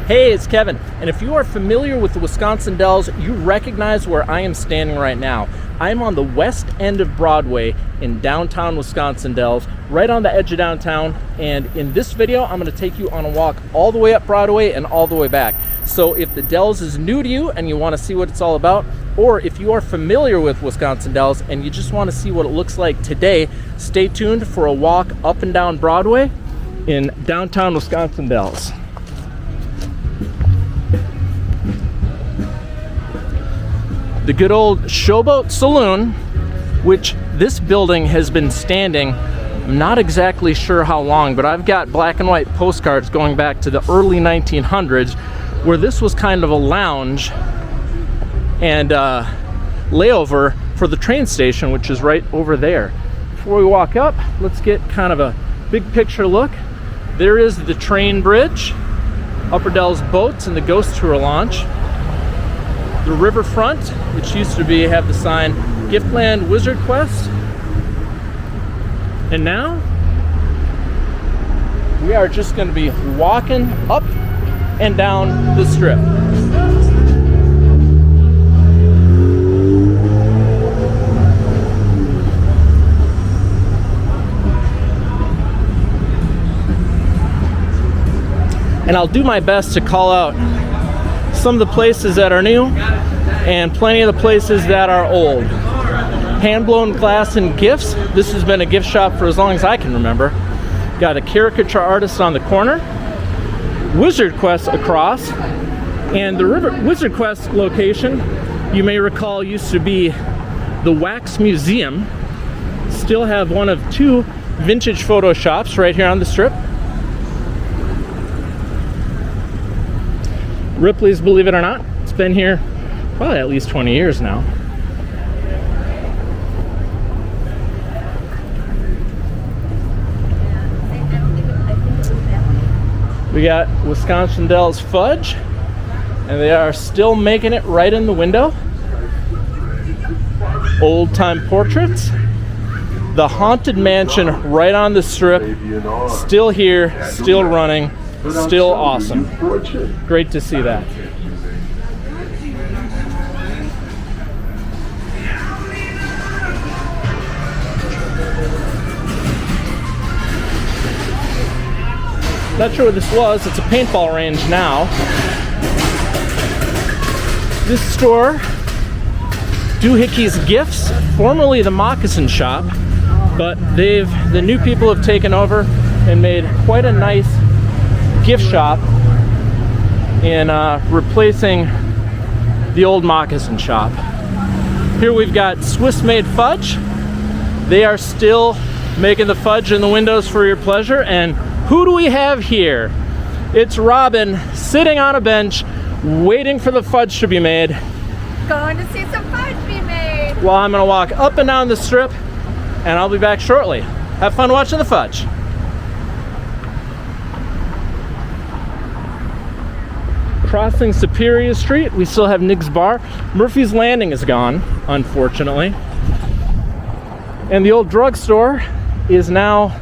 Hey, it's Kevin, and if you are familiar with the Wisconsin Dells, you recognize where I am standing right now. I'm on the west end of Broadway in downtown Wisconsin Dells, right on the edge of downtown, and in this video, I'm going to take you on a walk all the way up Broadway and all the way back. So if the Dells is new to you and you want to see what it's all about, or if you are familiar with Wisconsin Dells and you just want to see what it looks like today, stay tuned for a walk up and down Broadway in downtown Wisconsin Dells. The good old Showboat Saloon, which this building has been standing, I'm not exactly sure how long, but I've got black and white postcards going back to the early 1900s where this was kind of a lounge and layover for the train station, which is right over there. Before we walk up, let's get kind of a big picture look. There is the train bridge, Upper Dells boats and the ghost tour launch. The Riverfront, which used to have the sign Giftland Wizard Quest. And now we are just going to be walking up and down the strip. And I'll do my best to call out some of the places that are new and plenty of the places that are old. Hand-blown glass and gifts. This has been a gift shop for as long as I can remember. Got a caricature artist on the corner. Wizard Quest across. And the Wizard Quest location, you may recall, used to be the Wax Museum. Still have one of two vintage photo shops right here on the strip. Ripley's, believe it or not, it's been here probably at least 20 years now. We got Wisconsin Dells Fudge, and they are still making it right in the window. Old time portraits. The Haunted Mansion right on the strip, still here, still running. Still awesome. Great to see that. Not sure what this was. It's a paintball range now. This store, Doohickeys Gifts, formerly the Mocassin Shop, but the new people have taken over and made quite a nice gift shop in replacing the old Mocassin Shop. Here we've got Swiss Maid Fudge. They are still making the fudge in the windows for your pleasure. And who do we have here? It's Robin sitting on a bench waiting for the fudge to be made. Going to see some fudge be made. Well, I'm gonna walk up and down the strip and I'll be back shortly. Have fun watching the fudge. Crossing Superior Street, we still have Nick's Bar. Murphy's Landing is gone, unfortunately. And the old drugstore is now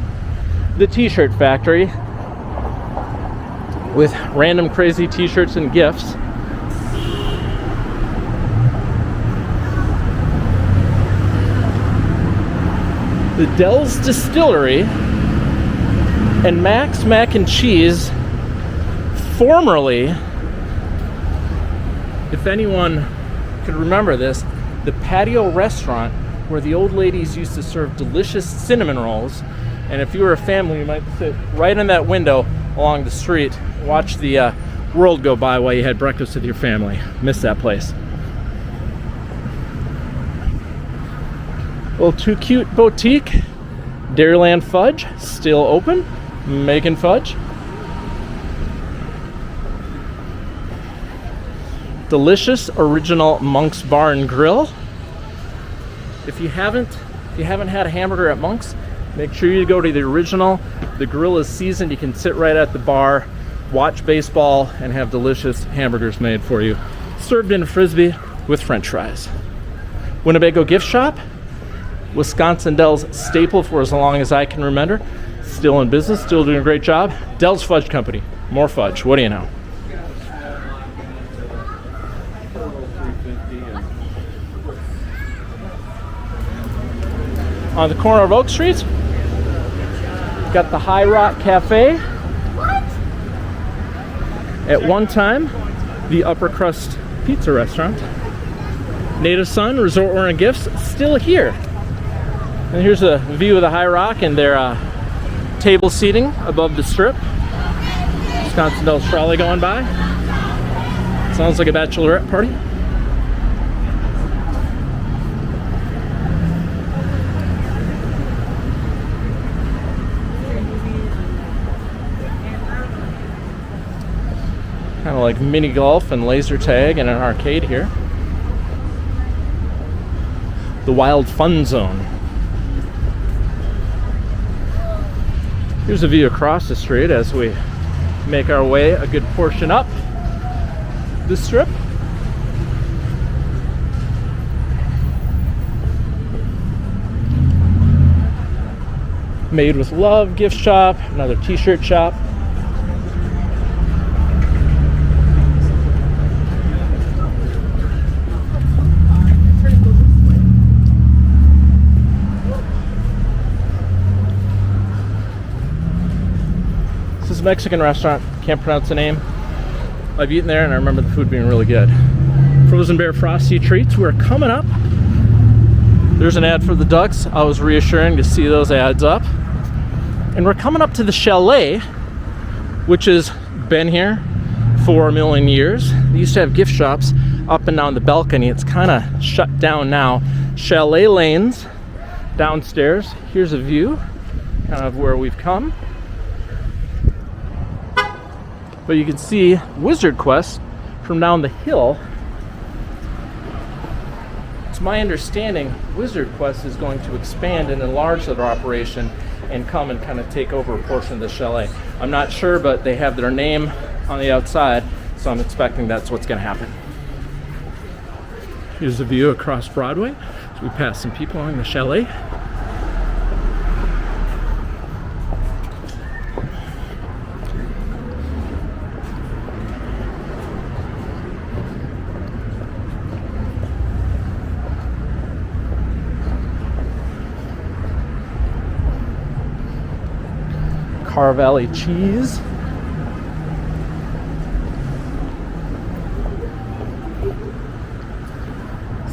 the T-Shirt Factory with random crazy t-shirts and gifts. The Dells Distillery and Mac's Mac and Cheese, formerly, if anyone could remember this, the Patio Restaurant, where the old ladies used to serve delicious cinnamon rolls. And if you were a family, you might sit right in that window along the street, watch the world go by while you had breakfast with your family. Miss that place. Little Too Cute Boutique. Dairyland Fudge, still open, making fudge. Delicious original Monk's Bar and Grill. If you haven't had a hamburger at Monk's, make sure you go to the original. The grill is seasoned. You can sit right at the bar, watch baseball, and have delicious hamburgers made for you, served in a Frisbee with French fries. Winnebago Gift Shop, Wisconsin Dells staple for as long as I can remember. Still in business, still doing a great job. Dells Fudge Company, more fudge. What do you know? on the corner of Oak Street. Got the High Rock Cafe. What? At one time, the Upper Crust Pizza Restaurant. Native Sun Resort Wear and Gifts, still here. And here's a view of the High Rock and their table seating above the strip. Wisconsin Dells trolley going by. Sounds like a bachelorette party. Kind of like mini golf and laser tag and an arcade here. The Wild Fun Zone. Here's a view across the street as we make our way a good portion up the strip. Made with Love gift shop, another t-shirt shop. Mexican restaurant, can't pronounce the name. I've eaten there and I remember the food being really good. Frozen Bear Frosty Treats, we're coming up. There's an ad for the Ducks. I was reassuring to see those ads up. And we're coming up to the Chalet, which has been here for a million years. They used to have gift shops up and down the balcony. It's kind of shut down now. Chalet Lanes downstairs. Here's a view kind of where we've come. But you can see Wizard Quest from down the hill. It's my understanding Wizard Quest is going to expand and enlarge their operation and come and kind of take over a portion of the Chalet. I'm not sure, but they have their name on the outside, so I'm expecting that's what's going to happen. Here's a view across Broadway as we pass some people along the Chalet. Car Valley cheese.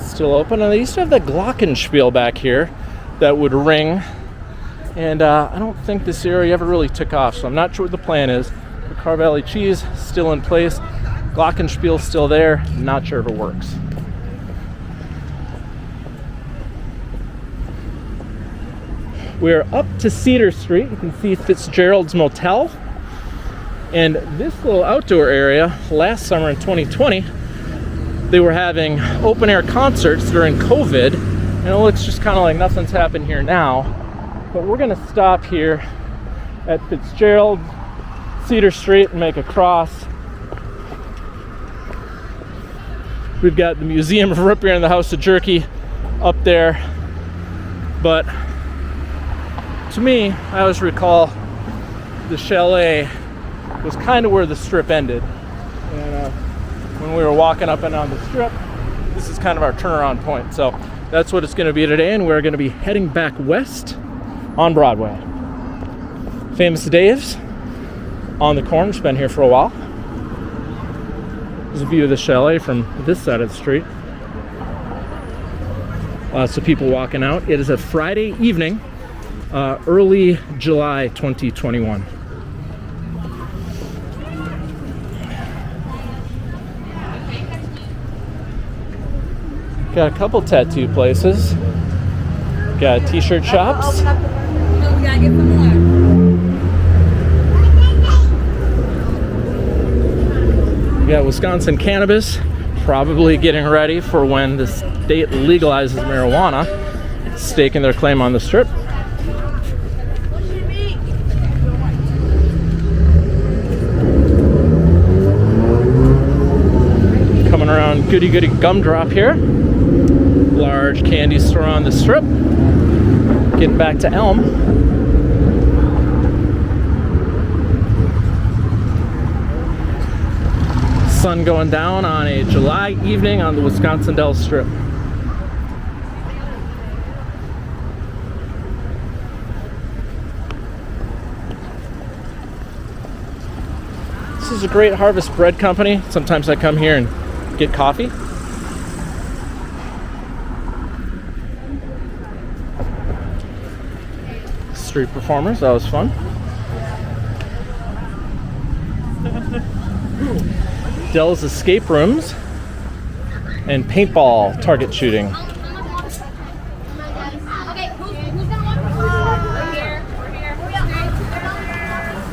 Still open, and they used to have the glockenspiel back here that would ring, and I don't think this area ever really took off, so I'm not sure what the plan is. The Car Valley cheese still in place, glockenspiel still there, not sure if it works. We're up to Cedar Street. You can see Fitzgerald's Motel. And this little outdoor area, last summer in 2020, they were having open air concerts during COVID. And it looks just kind of like nothing's happened here now. But we're gonna stop here at Fitzgerald, Cedar Street, and make a cross. We've got the Museum of Ripley and the House of Jerky up there. But to me, I always recall the Chalet was kind of where the strip ended. And when we were walking up and down the strip, this is kind of our turnaround point. So that's what it's going to be today, and we're going to be heading back west on Broadway. Famous Dave's on the corner, it's been here for a while. There's a view of the Chalet from this side of the street. Lots of people walking out. It is a Friday evening. Early July 2021. Got a couple tattoo places. Got t-shirt shops. No, we gotta get some more. We got Wisconsin Cannabis, probably getting ready for when the state legalizes marijuana, staking their claim on the strip. Coming around Goody Gumdrop here. Large candy store on the strip. Getting back to Elm. Sun going down on a July evening on the Wisconsin Dells Strip. is a great harvest bread company. Sometimes I come here and get coffee. Street performers, that was fun. Dell's escape rooms and paintball target shooting. Okay, who's gonna walk? We're here.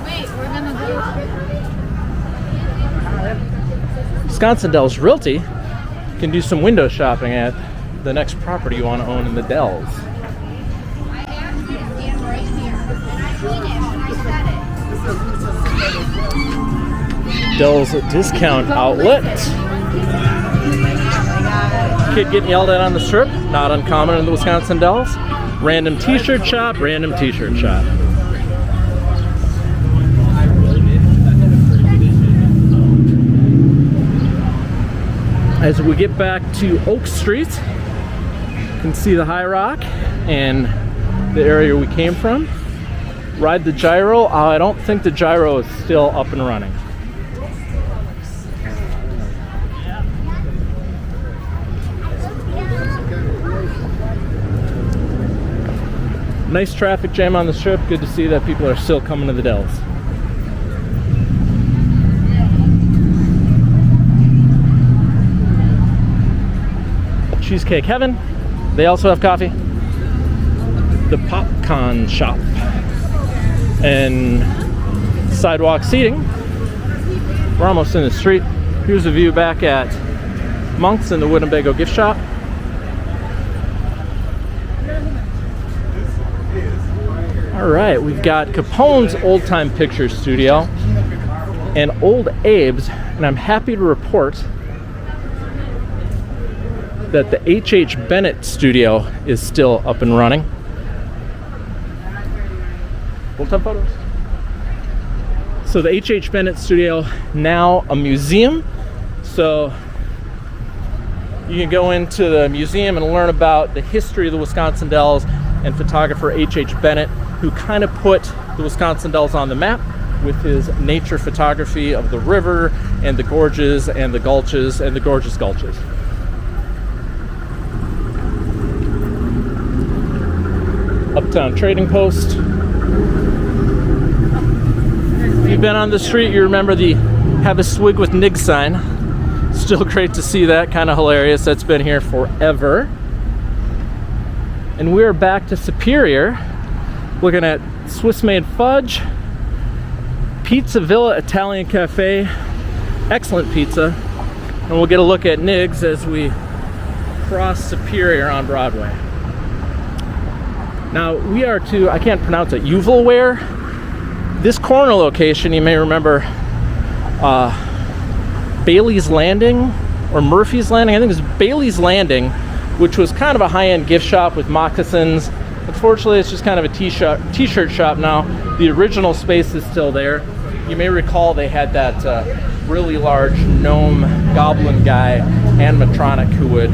Wait, we're gonna go. Wisconsin Dells Realty can do some window shopping at the next property you want to own in the Dells. Dells Discount Outlet. Kid getting yelled at on the strip, not uncommon in the Wisconsin Dells. Random t-shirt shop, random t-shirt shop. As we get back to Oak Street, you can see the High Rock and the area we came from. Ride the gyro. I don't think the gyro is still up and running. Nice traffic jam on the strip. Good to see that people are still coming to the Dells. Cheesecake Heaven. They also have coffee. The Popcorn Shop. And sidewalk seating. We're almost in the street. Here's a view back at Monk's and the Winnebago gift shop. All right, we've got Capone's Old Time Picture Studio and Old Abe's, and I'm happy to report that the H Bennett Studio is still up and running. Old time photos. So the H Bennett Studio, now a museum. So you can go into the museum and learn about the history of the Wisconsin Dells and photographer H Bennett, who kind of put the Wisconsin Dells on the map with his nature photography of the river and the gorges and the gulches and the gorgeous gulches. Uptown Trading Post. If you've been on the street, you remember the Have a Swig with Nig sign. Still great to see that, kind of hilarious. That's been here forever. And we're back to Superior, looking at Swiss Maid Fudge, Pizza Villa Italian Cafe, excellent pizza. And we'll get a look at Nig's as we cross Superior on Broadway. Now we are to, I can't pronounce it, Uvalware. This corner location, you may remember Bailey's Landing or Murphy's Landing. I think it's Bailey's Landing, which was kind of a high-end gift shop with moccasins. Unfortunately, it's just kind of a t-shirt shop now. The original space is still there. You may recall they had that really large gnome goblin guy, animatronic, who would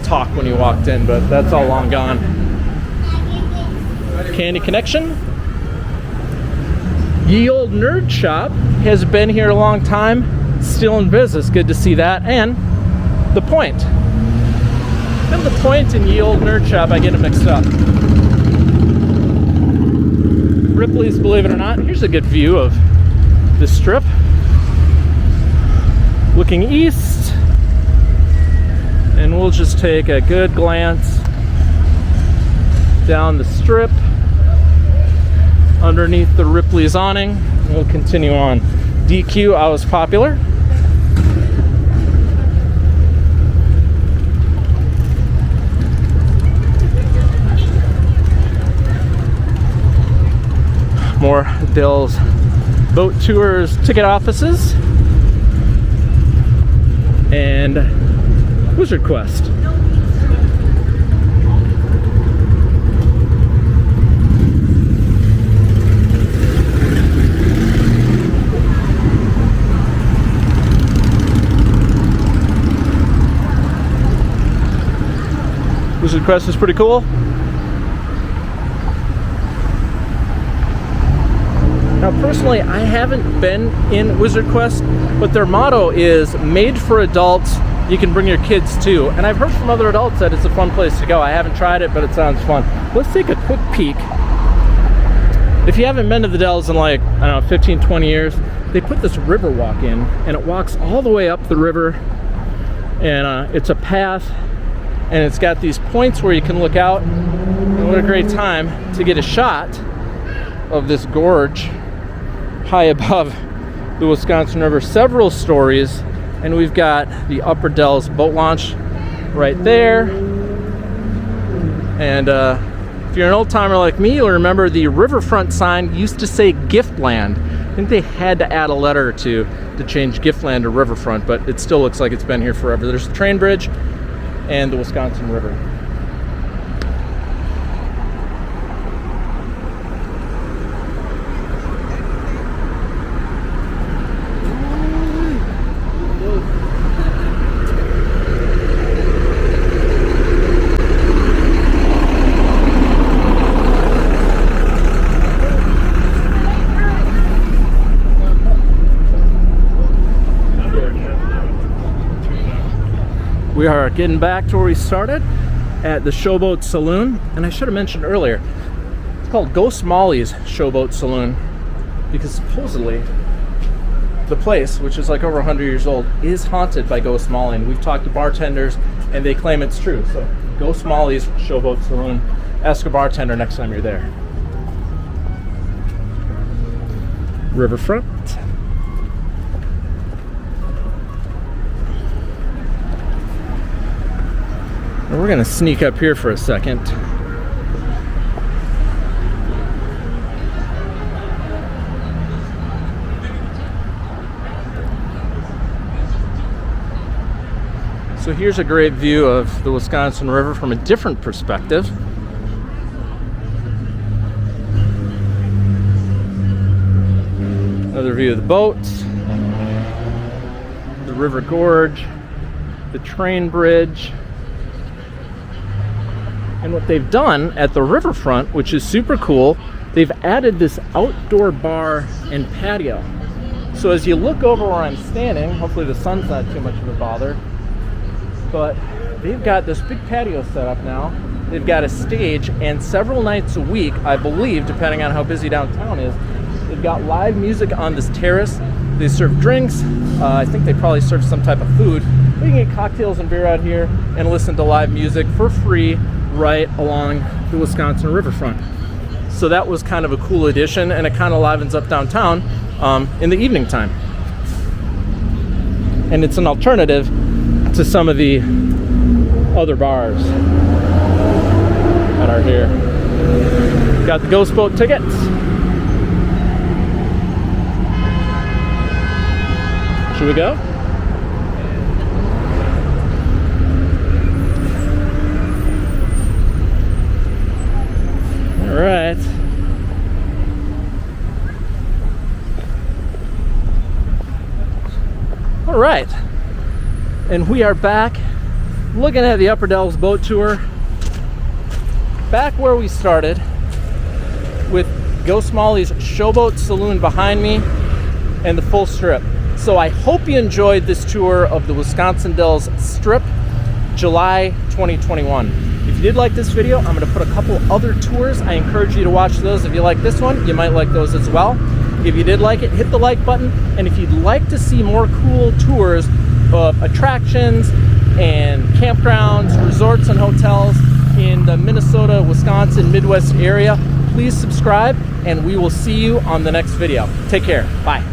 talk when you walked in, but that's all long gone. Candy Connection. Ye Old Nerd Shop has been here a long time, still in business. Good to see that. And The Point. And The Point and Ye Old Nerd Shop, I get them mixed up. Ripley's, believe it or not. Here's a good view of the strip. Looking east, and we'll just take a good glance down the strip underneath the Ripley's awning, and we'll continue on. DQ, I Was Popular. More Dill's Boat Tours ticket offices. And Wizard Quest. Wizard Quest is pretty cool. Now personally, I haven't been in Wizard Quest, but their motto is made for adults, you can bring your kids too. And I've heard from other adults that it's a fun place to go. I haven't tried it, but it sounds fun. Let's take a quick peek. If you haven't been to the Dells in like, I don't know, 15, 20 years, they put this river walk in, and it walks all the way up the river, and it's a path, and it's got these points where you can look out, and what a great time to get a shot of this gorge high above the Wisconsin River, several stories. And we've got the Upper Dells boat launch right there. And if you're an old timer like me, you'll remember the Riverfront sign used to say Giftland. I think they had to add a letter or two to change Giftland to Riverfront, but it still looks like it's been here forever. There's the train bridge and the Wisconsin River. We are getting back to where we started at the Showboat Saloon, and I should have mentioned earlier, it's called Ghost Molly's Showboat Saloon because supposedly the place, which is like over 100 years old, is haunted by Ghost Molly, and we've talked to bartenders and they claim it's true. So Ghost Molly's Showboat Saloon. Ask a bartender next time you're there. Riverfront. And we're gonna sneak up here for a second. So here's a great view of the Wisconsin River from a different perspective. Another view of the boats, the river gorge, the train bridge. And what they've done at the riverfront, which is super cool, they've added this outdoor bar and patio. So as you look over where I'm standing, hopefully the sun's not too much of a bother, but they've got this big patio set up now. They've got a stage, and several nights a week, I believe, depending on how busy downtown is, they've got live music on this terrace. They serve drinks. I think they probably serve some type of food. But you can get cocktails and beer out here and listen to live music for free right along the Wisconsin riverfront. So that was kind of a cool addition, and it kind of livens up downtown in the evening time. And it's an alternative to some of the other bars that are here. Got the Ghost Boat tickets. Should we go? All right. All right. And we are back looking at the Upper Dells boat tour. Back where we started with Ghost Molly's Showboat Saloon behind me and the full strip. So I hope you enjoyed this tour of the Wisconsin Dells Strip, July 2021. If you did like this video, I'm going to put a couple other tours. I encourage you to watch those. If you like this one, you might like those as well. If you did like it, hit the like button. And if you'd like to see more cool tours of attractions and campgrounds, resorts, and hotels in the Minnesota, Wisconsin, Midwest area, please subscribe, and we will see you on the next video. Take care. Bye.